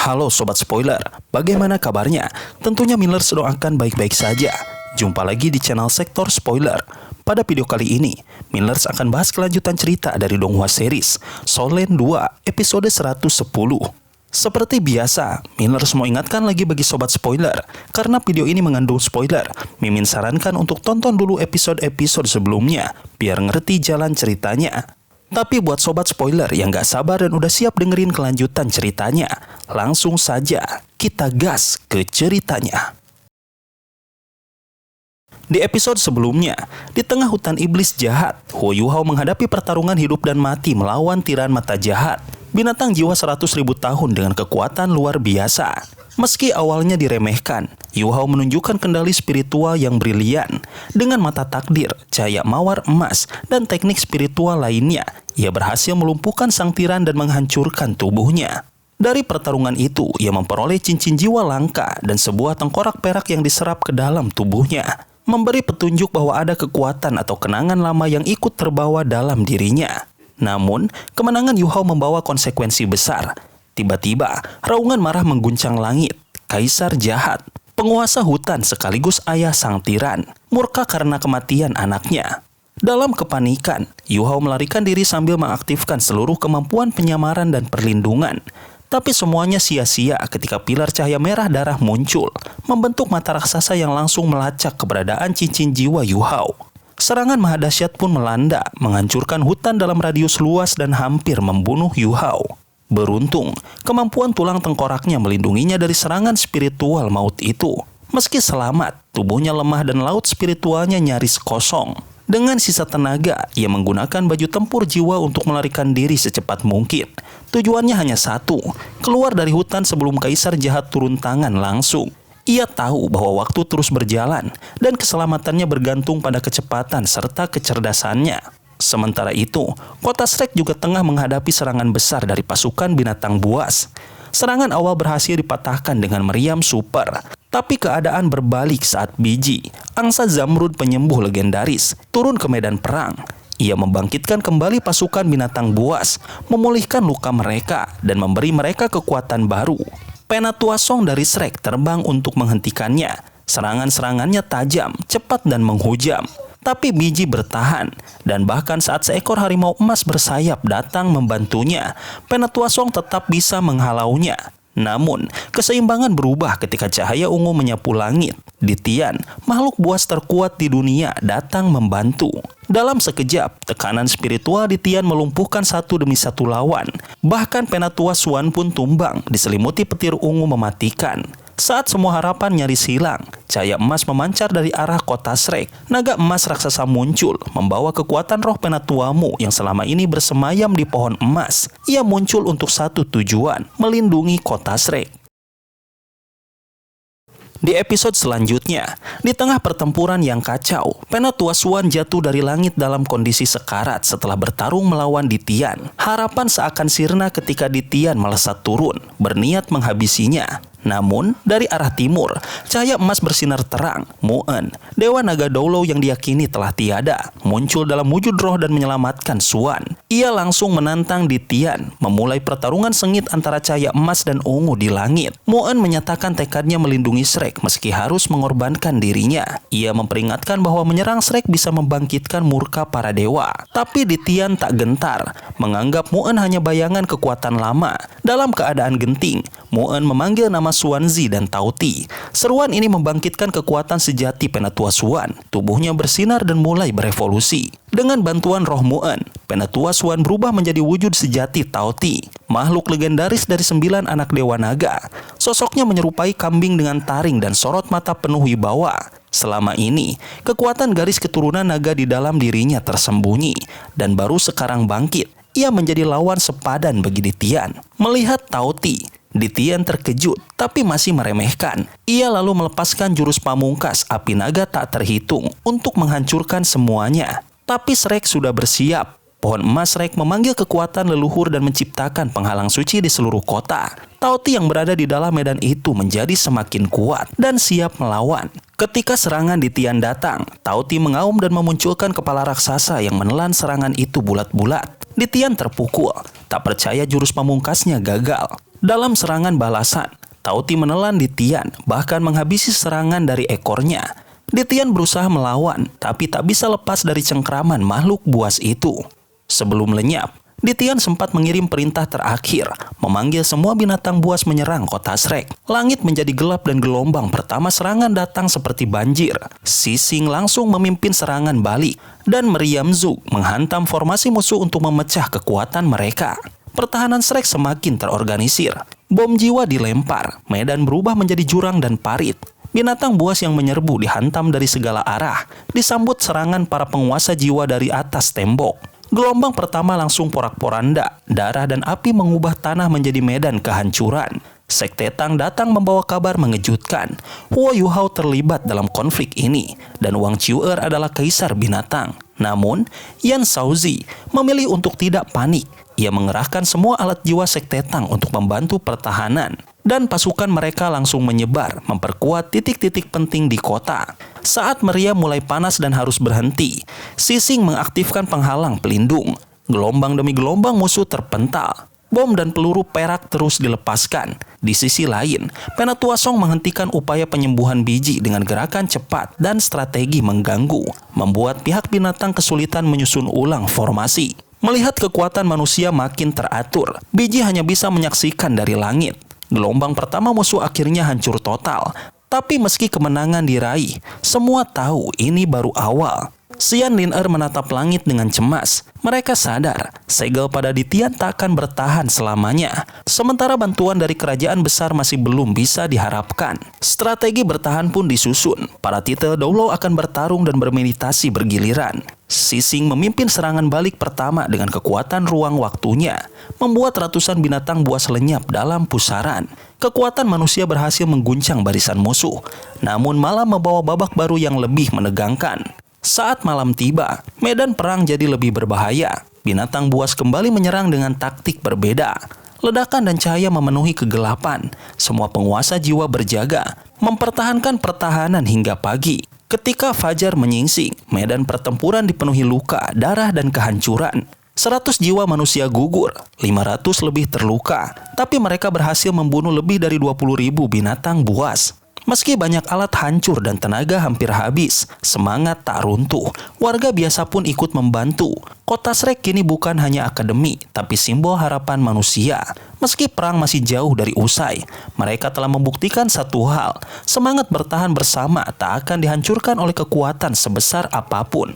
Halo Sobat Spoiler, bagaimana kabarnya? Tentunya Millers doakan baik-baik saja. Jumpa lagi di channel Sektor Spoiler. Pada video kali ini, Millers akan bahas kelanjutan cerita dari Donghua series Solen 2 episode 110. Seperti biasa, Millers mau ingatkan lagi bagi Sobat Spoiler, karena video ini mengandung spoiler, Mimin sarankan untuk tonton dulu episode-episode sebelumnya, biar ngerti jalan ceritanya. Tapi buat Sobat Spoiler yang gak sabar dan udah siap dengerin kelanjutan ceritanya, langsung saja kita gas ke ceritanya. Di episode sebelumnya, di tengah hutan iblis jahat, Huo Yuhao menghadapi pertarungan hidup dan mati melawan tiran mata jahat, binatang jiwa 100.000 tahun dengan kekuatan luar biasa. Meski awalnya diremehkan, Yuhao menunjukkan kendali spiritual yang brilian. Dengan mata takdir, cahaya mawar emas, dan teknik spiritual lainnya, ia berhasil melumpuhkan sang tiran dan menghancurkan tubuhnya. Dari pertarungan itu, ia memperoleh cincin jiwa langka dan sebuah tengkorak perak yang diserap ke dalam tubuhnya, memberi petunjuk bahwa ada kekuatan atau kenangan lama yang ikut terbawa dalam dirinya. Namun, kemenangan Yuhao membawa konsekuensi besar. Tiba-tiba, raungan marah mengguncang langit. Kaisar jahat, penguasa hutan sekaligus ayah sang tiran, murka karena kematian anaknya. Dalam kepanikan, Yuhao melarikan diri sambil mengaktifkan seluruh kemampuan penyamaran dan perlindungan. Tapi semuanya sia-sia ketika pilar cahaya merah darah muncul, membentuk mata raksasa yang langsung melacak keberadaan cincin jiwa Yuhao. Serangan maha dahsyat pun melanda, menghancurkan hutan dalam radius luas dan hampir membunuh Yuhao. Beruntung, kemampuan tulang tengkoraknya melindunginya dari serangan spiritual maut itu. Meski selamat, tubuhnya lemah dan laut spiritualnya nyaris kosong. Dengan sisa tenaga, ia menggunakan baju tempur jiwa untuk melarikan diri secepat mungkin. Tujuannya hanya satu, keluar dari hutan sebelum kaisar jahat turun tangan langsung. Ia tahu bahwa waktu terus berjalan dan keselamatannya bergantung pada kecepatan serta kecerdasannya. Sementara itu, kota Shrek juga tengah menghadapi serangan besar dari pasukan binatang buas. Serangan awal berhasil dipatahkan dengan meriam super. Tapi keadaan berbalik saat Biji, angsa Zamrud penyembuh legendaris, turun ke medan perang. Ia membangkitkan kembali pasukan binatang buas, memulihkan luka mereka, dan memberi mereka kekuatan baru. Penatua Song dari Shrek terbang untuk menghentikannya. Serangan-serangannya tajam, cepat, dan menghujam. Tapi Biji bertahan, dan bahkan saat seekor harimau emas bersayap datang membantunya, Penatua Song tetap bisa menghalaunya. Namun, keseimbangan berubah ketika cahaya ungu menyapu langit. Di Tian, makhluk buas terkuat di dunia datang membantu. Dalam sekejap, tekanan spiritual di Tian melumpuhkan satu demi satu lawan. Bahkan Penatua Suan pun tumbang, diselimuti petir ungu mematikan. Saat semua harapan nyaris hilang, cahaya emas memancar dari arah kota Shrek. Naga emas raksasa muncul, membawa kekuatan roh Penatuamu yang selama ini bersemayam di pohon emas. Ia muncul untuk satu tujuan, melindungi kota Shrek. Di episode selanjutnya, di tengah pertempuran yang kacau, Penatua Suan jatuh dari langit dalam kondisi sekarat setelah bertarung melawan Ditian. Harapan seakan sirna ketika Ditian melesat turun, berniat menghabisinya. Namun, dari arah timur, cahaya emas bersinar terang. Mu'en, dewa naga Doulo yang diyakini telah tiada, muncul dalam wujud roh dan menyelamatkan Suan. Ia langsung menantang Ditian, memulai pertarungan sengit antara cahaya emas dan ungu di langit. Mu'en menyatakan tekadnya melindungi Shrek meski harus mengorbankan dirinya. Ia memperingatkan bahwa menyerang Shrek bisa membangkitkan murka para dewa. Tapi Ditian tak gentar, menganggap Mu'en hanya bayangan kekuatan lama. Dalam keadaan genting, Mu'en memanggil nama Suanzi dan Tauti. Seruan ini membangkitkan kekuatan sejati Penatua Suan. Tubuhnya bersinar dan mulai berevolusi. Dengan bantuan roh Mu'en, Penatua Suan berubah menjadi wujud sejati Tauti, makhluk legendaris dari 9 anak dewa naga. Sosoknya menyerupai kambing dengan taring dan sorot mata penuh wibawa. Selama ini, kekuatan garis keturunan naga di dalam dirinya tersembunyi dan baru sekarang bangkit. Ia menjadi lawan sepadan bagi Ditian. Melihat Tauti, Ditian terkejut tapi masih meremehkan. Ia lalu melepaskan jurus pamungkas api naga tak terhitung untuk menghancurkan semuanya. Tapi Shrek sudah bersiap. Pohon emas Shrek memanggil kekuatan leluhur dan menciptakan penghalang suci di seluruh kota. Tauti yang berada di dalam medan itu menjadi semakin kuat dan siap melawan. Ketika serangan Ditian datang, Tauti mengaum dan memunculkan kepala raksasa yang menelan serangan itu bulat-bulat. Ditian terpukul, tak percaya jurus pamungkasnya gagal. Dalam serangan balasan, Tauti menelan Ditian, bahkan menghabisi serangan dari ekornya. Ditian berusaha melawan, tapi tak bisa lepas dari cengkraman makhluk buas itu. Sebelum lenyap, Ditian sempat mengirim perintah terakhir, memanggil semua binatang buas menyerang kota Shrek. Langit menjadi gelap dan gelombang pertama serangan datang seperti banjir. Sising langsung memimpin serangan balik, dan Meriam Zug menghantam formasi musuh untuk memecah kekuatan mereka. Pertahanan Shrek semakin terorganisir. Bom jiwa dilempar, medan berubah menjadi jurang dan parit. Binatang buas yang menyerbu dihantam dari segala arah, disambut serangan para penguasa jiwa dari atas tembok. Gelombang pertama langsung porak-poranda, darah dan api mengubah tanah menjadi medan kehancuran. Sekte Tang datang membawa kabar mengejutkan. Huo Yuhao terlibat dalam konflik ini, dan Wang Qiu'er adalah kaisar binatang. Namun, Yan Shaozi memilih untuk tidak panik. Ia mengerahkan semua alat jiwa Sekte Tang untuk membantu pertahanan. Dan pasukan mereka langsung menyebar, memperkuat titik-titik penting di kota. Saat meriam mulai panas dan harus berhenti, Sising mengaktifkan penghalang pelindung. Gelombang demi gelombang musuh terpental. Bom dan peluru perak terus dilepaskan. Di sisi lain, Penatua Song menghentikan upaya penyembuhan biji dengan gerakan cepat dan strategi mengganggu, membuat pihak binatang kesulitan menyusun ulang formasi. Melihat kekuatan manusia makin teratur, biji hanya bisa menyaksikan dari langit. Gelombang pertama musuh akhirnya hancur total. Tapi meski kemenangan diraih, semua tahu ini baru awal. Xian Lin menatap langit dengan cemas. Mereka sadar, segel pada Ditian tak akan bertahan selamanya. Sementara bantuan dari kerajaan besar masih belum bisa diharapkan. Strategi bertahan pun disusun. Para titel Doulo akan bertarung dan bermeditasi bergiliran. Sising memimpin serangan balik pertama dengan kekuatan ruang waktunya, membuat ratusan binatang buas lenyap dalam pusaran. Kekuatan manusia berhasil mengguncang barisan musuh, namun malah membawa babak baru yang lebih menegangkan. Saat malam tiba, medan perang jadi lebih berbahaya. Binatang buas kembali menyerang dengan taktik berbeda. Ledakan dan cahaya memenuhi kegelapan. Semua penguasa jiwa berjaga, mempertahankan pertahanan hingga pagi. Ketika fajar menyingsing, medan pertempuran dipenuhi luka, darah, dan kehancuran. 100 jiwa manusia gugur, 500 lebih terluka, tapi mereka berhasil membunuh lebih dari 20.000 binatang buas. Meski banyak alat hancur dan tenaga hampir habis, semangat tak runtuh. Warga biasa pun ikut membantu. Kota Shrek kini bukan hanya akademi, tapi simbol harapan manusia. Meski perang masih jauh dari usai, mereka telah membuktikan satu hal. Semangat bertahan bersama tak akan dihancurkan oleh kekuatan sebesar apapun.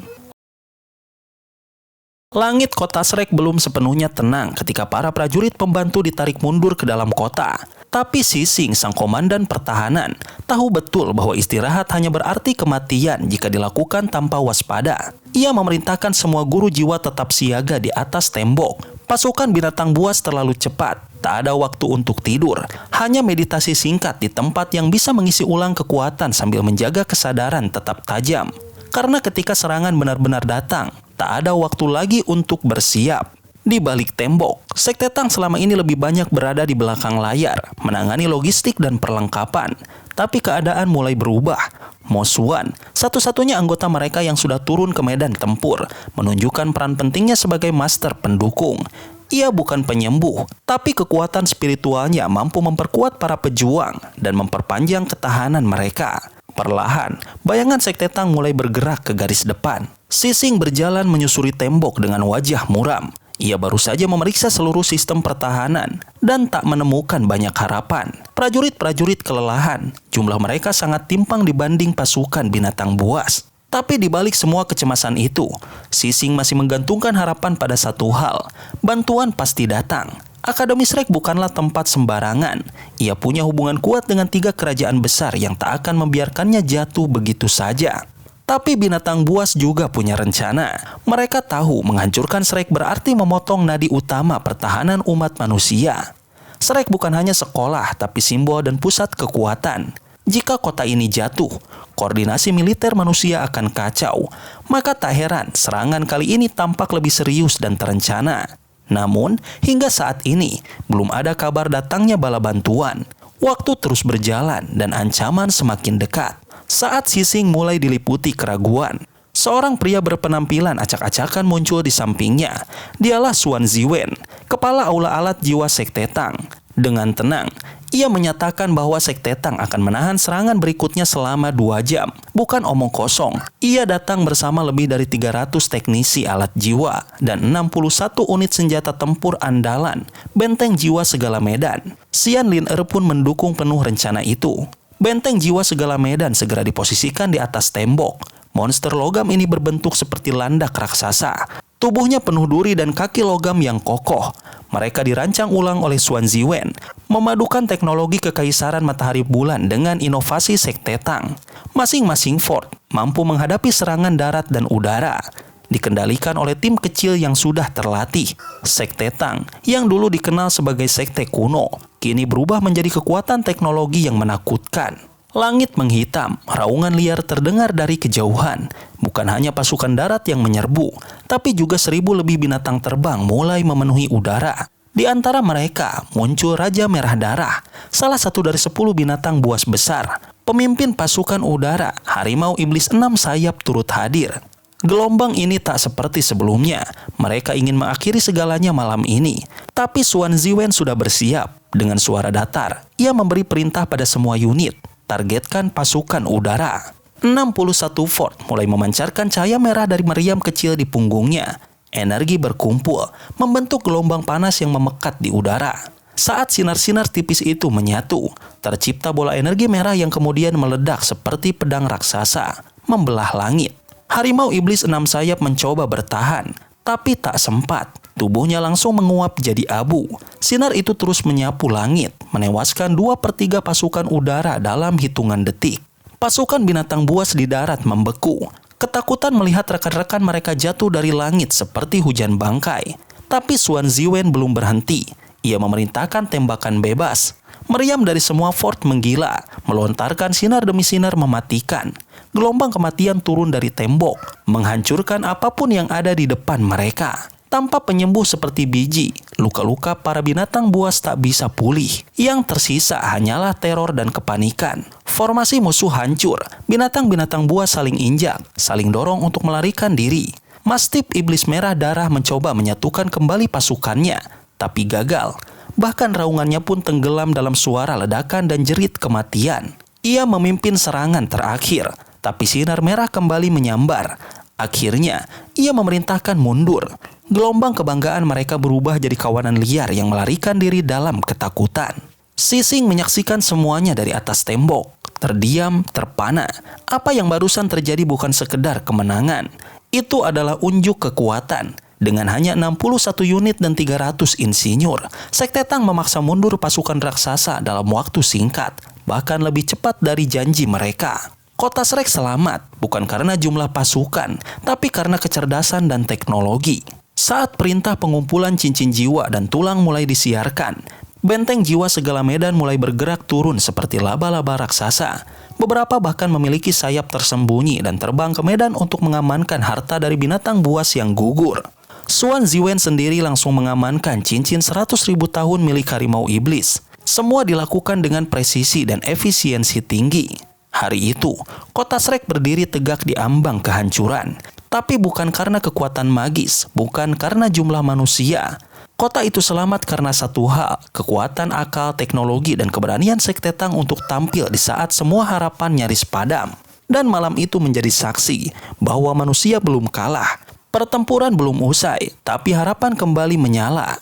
Langit kota Shrek belum sepenuhnya tenang ketika para prajurit pembantu ditarik mundur ke dalam kota. Tapi Sising, sang komandan pertahanan, tahu betul bahwa istirahat hanya berarti kematian jika dilakukan tanpa waspada. Ia memerintahkan semua guru jiwa tetap siaga di atas tembok. Pasukan binatang buas terlalu cepat, tak ada waktu untuk tidur. Hanya meditasi singkat di tempat yang bisa mengisi ulang kekuatan sambil menjaga kesadaran tetap tajam. Karena ketika serangan benar-benar datang, tak ada waktu lagi untuk bersiap. Di balik tembok, Sekte Tang selama ini lebih banyak berada di belakang layar, menangani logistik dan perlengkapan. Tapi keadaan mulai berubah. Mo Xuan, satu-satunya anggota mereka yang sudah turun ke medan tempur, menunjukkan peran pentingnya sebagai master pendukung. Ia bukan penyembuh, tapi kekuatan spiritualnya mampu memperkuat para pejuang dan memperpanjang ketahanan mereka. Perlahan, bayangan Sekte Tang mulai bergerak ke garis depan. Sising berjalan menyusuri tembok dengan wajah muram. Ia baru saja memeriksa seluruh sistem pertahanan dan tak menemukan banyak harapan. Prajurit-prajurit kelelahan, jumlah mereka sangat timpang dibanding pasukan binatang buas. Tapi di balik semua kecemasan itu, Sising masih menggantungkan harapan pada satu hal, bantuan pasti datang. Akademi Shrek bukanlah tempat sembarangan. Ia punya hubungan kuat dengan 3 kerajaan besar yang tak akan membiarkannya jatuh begitu saja. Tapi binatang buas juga punya rencana. Mereka tahu menghancurkan Shrek berarti memotong nadi utama pertahanan umat manusia. Shrek bukan hanya sekolah, tapi simbol dan pusat kekuatan. Jika kota ini jatuh, koordinasi militer manusia akan kacau. Maka tak heran serangan kali ini tampak lebih serius dan terencana. Namun, hingga saat ini, belum ada kabar datangnya bala bantuan. Waktu terus berjalan dan ancaman semakin dekat. Saat Sising mulai diliputi keraguan, seorang pria berpenampilan acak-acakan muncul di sampingnya. Dialah Xuan Ziwen, kepala aula alat jiwa Sekte Tang. Dengan tenang, ia menyatakan bahwa Sekte Tang akan menahan serangan berikutnya selama 2 jam. Bukan omong kosong, ia datang bersama lebih dari 300 teknisi alat jiwa dan 61 unit senjata tempur andalan Benteng Jiwa Segala Medan. Xian Lin Er pun mendukung penuh rencana itu. Benteng Jiwa Segala Medan segera diposisikan di atas tembok. Monster logam ini berbentuk seperti landak raksasa. Tubuhnya penuh duri dan kaki logam yang kokoh. Mereka dirancang ulang oleh Xuan Ziwen, memadukan teknologi kekaisaran matahari bulan dengan inovasi Sekte Tang. Masing-masing fort mampu menghadapi serangan darat dan udara, dikendalikan oleh tim kecil yang sudah terlatih. Sekte Tang, yang dulu dikenal sebagai sekte kuno, kini berubah menjadi kekuatan teknologi yang menakutkan. Langit menghitam, raungan liar terdengar dari kejauhan. Bukan hanya pasukan darat yang menyerbu, tapi juga 1000 lebih binatang terbang mulai memenuhi udara. Di antara mereka muncul Raja Merah Darah, salah satu dari 10 binatang buas besar. Pemimpin pasukan udara, Harimau Iblis 6 sayap turut hadir. Gelombang ini tak seperti sebelumnya. Mereka ingin mengakhiri segalanya malam ini. Tapi Xuan Ziwen sudah bersiap. Dengan suara datar, ia memberi perintah pada semua unit. Targetkan pasukan udara. 61 fort mulai memancarkan cahaya merah dari meriam kecil di punggungnya. Energi berkumpul, membentuk gelombang panas yang memekat di udara. Saat sinar-sinar tipis itu menyatu, tercipta bola energi merah yang kemudian meledak seperti pedang raksasa, membelah langit. Harimau Iblis 6 sayap mencoba bertahan, tapi tak sempat. Tubuhnya langsung menguap jadi abu. Sinar itu terus menyapu langit, menewaskan 2/3 pasukan udara dalam hitungan detik. Pasukan binatang buas di darat membeku. Ketakutan melihat rekan-rekan mereka jatuh dari langit seperti hujan bangkai. Tapi Xuan Ziwen belum berhenti. Ia memerintahkan tembakan bebas. Meriam dari semua fort menggila, melontarkan sinar demi sinar mematikan. Gelombang kematian turun dari tembok, menghancurkan apapun yang ada di depan mereka. Tanpa penyembuh seperti biji, luka-luka para binatang buas tak bisa pulih. Yang tersisa hanyalah teror dan kepanikan. Formasi musuh hancur, binatang-binatang buas saling injak, saling dorong untuk melarikan diri. Mastip Iblis Merah Darah mencoba menyatukan kembali pasukannya, tapi gagal. Bahkan raungannya pun tenggelam dalam suara ledakan dan jerit kematian. Ia memimpin serangan terakhir, tapi sinar merah kembali menyambar. Akhirnya, ia memerintahkan mundur. Gelombang kebanggaan mereka berubah jadi kawanan liar yang melarikan diri dalam ketakutan. Sising menyaksikan semuanya dari atas tembok. Terdiam, terpana. Apa yang barusan terjadi bukan sekedar kemenangan. Itu adalah unjuk kekuatan. Dengan hanya 61 unit dan 300 insinyur, Sekte Tang memaksa mundur pasukan raksasa dalam waktu singkat, bahkan lebih cepat dari janji mereka. Kota Shrek selamat, bukan karena jumlah pasukan, tapi karena kecerdasan dan teknologi. Saat perintah pengumpulan cincin jiwa dan tulang mulai disiarkan, Benteng Jiwa Segala Medan mulai bergerak turun seperti laba-laba raksasa. Beberapa bahkan memiliki sayap tersembunyi dan terbang ke medan untuk mengamankan harta dari binatang buas yang gugur. Xuan Ziwen sendiri langsung mengamankan cincin 100.000 tahun milik Harimau Iblis. Semua dilakukan dengan presisi dan efisiensi tinggi. Hari itu, kota Shrek berdiri tegak di ambang kehancuran. Tapi bukan karena kekuatan magis, bukan karena jumlah manusia. Kota itu selamat karena satu hal, kekuatan akal, teknologi, dan keberanian Sekte Tang untuk tampil di saat semua harapan nyaris padam. Dan malam itu menjadi saksi bahwa manusia belum kalah. Pertempuran belum usai, tapi harapan kembali menyala.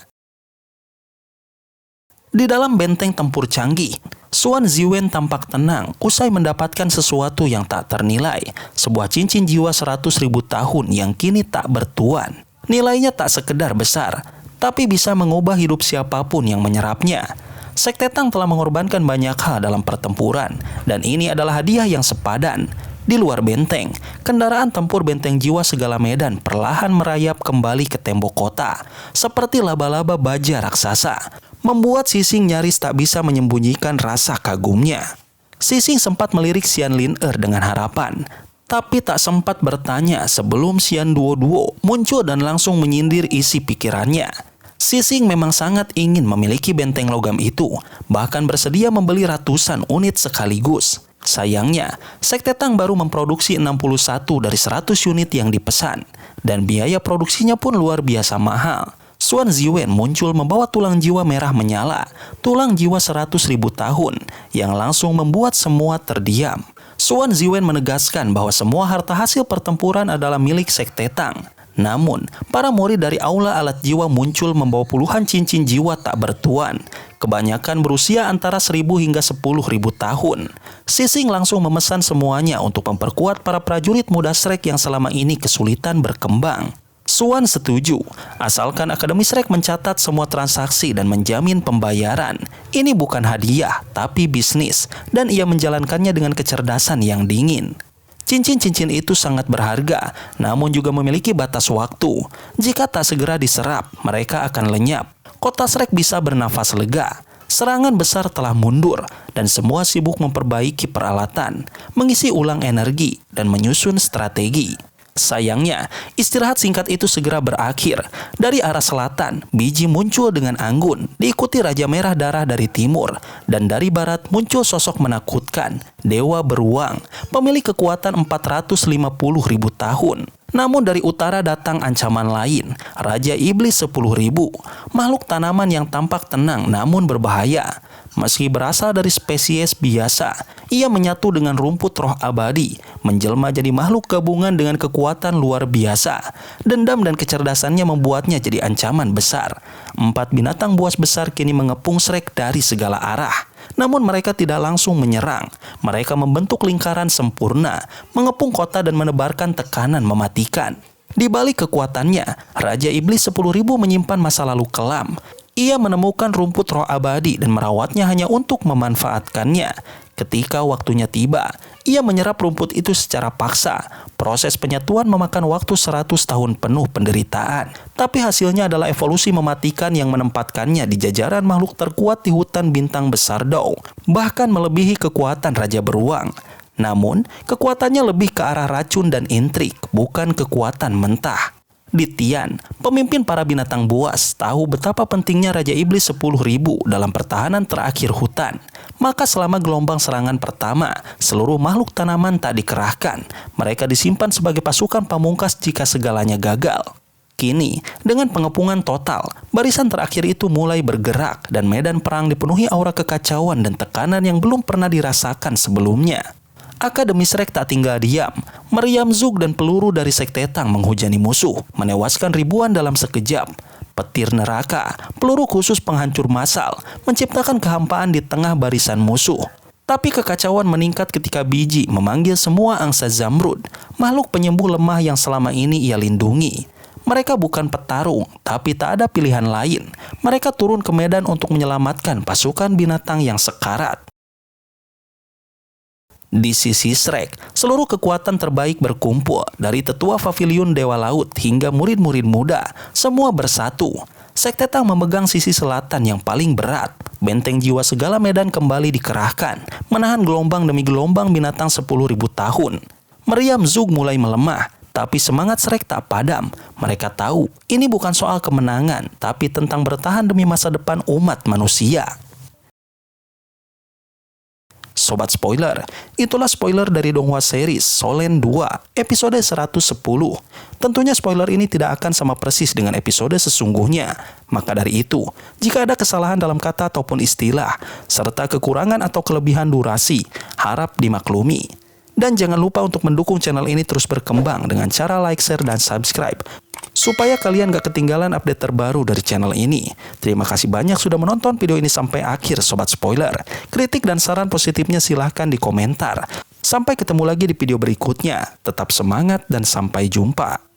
Di dalam benteng tempur canggih, Xuan Ziwen tampak tenang usai mendapatkan sesuatu yang tak ternilai, sebuah cincin jiwa 100.000 tahun yang kini tak bertuan. Nilainya tak sekedar besar, tapi bisa mengubah hidup siapapun yang menyerapnya. Sekte Tang telah mengorbankan banyak hal dalam pertempuran, dan ini adalah hadiah yang sepadan. Di luar benteng, kendaraan tempur Benteng Jiwa Segala Medan perlahan merayap kembali ke tembok kota, seperti laba-laba baja raksasa, membuat Sising nyaris tak bisa menyembunyikan rasa kagumnya. Sising sempat melirik Xian Lin Er dengan harapan, tapi tak sempat bertanya sebelum Xian Duo muncul dan langsung menyindir isi pikirannya. Sising memang sangat ingin memiliki benteng logam itu, bahkan bersedia membeli ratusan unit sekaligus. Sayangnya, Sekte Tang baru memproduksi 61 dari 100 unit yang dipesan, dan biaya produksinya pun luar biasa mahal. Xuan Ziwen muncul membawa tulang jiwa merah menyala, tulang jiwa 100.000 tahun, yang langsung membuat semua terdiam. Xuan Ziwen menegaskan bahwa semua harta hasil pertempuran adalah milik Sekte Tang. Namun, para murid dari aula alat jiwa muncul membawa puluhan cincin jiwa tak bertuan. Kebanyakan berusia antara 1.000 hingga 10.000 tahun. Sising langsung memesan semuanya untuk memperkuat para prajurit muda Shrek yang selama ini kesulitan berkembang. Xuan setuju, asalkan Akademi Shrek mencatat semua transaksi dan menjamin pembayaran. Ini bukan hadiah, tapi bisnis, dan ia menjalankannya dengan kecerdasan yang dingin. Cincin-cincin itu sangat berharga, namun juga memiliki batas waktu. Jika tak segera diserap, mereka akan lenyap. Kota Shrek bisa bernafas lega. Serangan besar telah mundur, dan semua sibuk memperbaiki peralatan, mengisi ulang energi, dan menyusun strategi. Sayangnya, istirahat singkat itu segera berakhir. Dari arah selatan, biji muncul dengan anggun, diikuti Raja Merah Darah dari timur, dan dari barat muncul sosok menakutkan, Dewa Beruang, pemilik kekuatan 450.000 tahun. Namun dari utara datang ancaman lain, Raja Iblis 10.000, makhluk tanaman yang tampak tenang namun berbahaya. Meski berasal dari spesies biasa, ia menyatu dengan rumput roh abadi, menjelma jadi makhluk gabungan dengan kekuatan luar biasa. Dendam dan kecerdasannya membuatnya jadi ancaman besar. 4 binatang buas besar kini mengepung Shrek dari segala arah. Namun mereka tidak langsung menyerang. Mereka membentuk lingkaran sempurna, mengepung kota dan menebarkan tekanan mematikan. Di balik kekuatannya, Raja Iblis 10.000 menyimpan masa lalu kelam. Ia menemukan rumput roh abadi dan merawatnya hanya untuk memanfaatkannya. Ketika waktunya tiba, ia menyerap rumput itu secara paksa. Proses penyatuan memakan waktu 100 tahun penuh penderitaan. Tapi hasilnya adalah evolusi mematikan yang menempatkannya di jajaran makhluk terkuat di hutan bintang besar Dou. Bahkan melebihi kekuatan Raja Beruang. Namun, kekuatannya lebih ke arah racun dan intrik, bukan kekuatan mentah. Di Tian, pemimpin para binatang buas, tahu betapa pentingnya Raja Iblis 10.000 dalam pertahanan terakhir hutan. Maka selama gelombang serangan pertama, seluruh makhluk tanaman tak dikerahkan. Mereka disimpan sebagai pasukan pamungkas jika segalanya gagal. Kini, dengan pengepungan total, barisan terakhir itu mulai bergerak dan medan perang dipenuhi aura kekacauan dan tekanan yang belum pernah dirasakan sebelumnya. Akademi Shrek tak tinggal diam. Meriam Zug dan peluru dari Sekte Tang menghujani musuh, menewaskan ribuan dalam sekejap. Petir neraka, peluru khusus penghancur massal, menciptakan kehampaan di tengah barisan musuh. Tapi kekacauan meningkat ketika Biji memanggil semua angsa Zamrud, makhluk penyembuh lemah yang selama ini ia lindungi. Mereka bukan petarung, tapi tak ada pilihan lain. Mereka turun ke medan untuk menyelamatkan pasukan binatang yang sekarat. Di sisi Shrek, seluruh kekuatan terbaik berkumpul, dari tetua Paviliun Dewa Laut hingga murid-murid muda, semua bersatu. Sekte Tang memegang sisi selatan yang paling berat. Benteng jiwa segala medan kembali dikerahkan, menahan gelombang demi gelombang binatang 10.000 tahun. Meriam Zug mulai melemah, tapi semangat Shrek tak padam. Mereka tahu, ini bukan soal kemenangan, tapi tentang bertahan demi masa depan umat manusia. Sobat spoiler, itulah spoiler dari Donghua series Solen 2 episode 110. Tentunya spoiler ini tidak akan sama persis dengan episode sesungguhnya. Maka dari itu, jika ada kesalahan dalam kata ataupun istilah, serta kekurangan atau kelebihan durasi, harap dimaklumi. Dan jangan lupa untuk mendukung channel ini terus berkembang dengan cara like, share, dan subscribe, supaya kalian gak ketinggalan update terbaru dari channel ini. Terima kasih banyak sudah menonton video ini sampai akhir Sobat Spoiler. Kritik dan saran positifnya silahkan di komentar. Sampai ketemu lagi di video berikutnya. Tetap semangat dan sampai jumpa.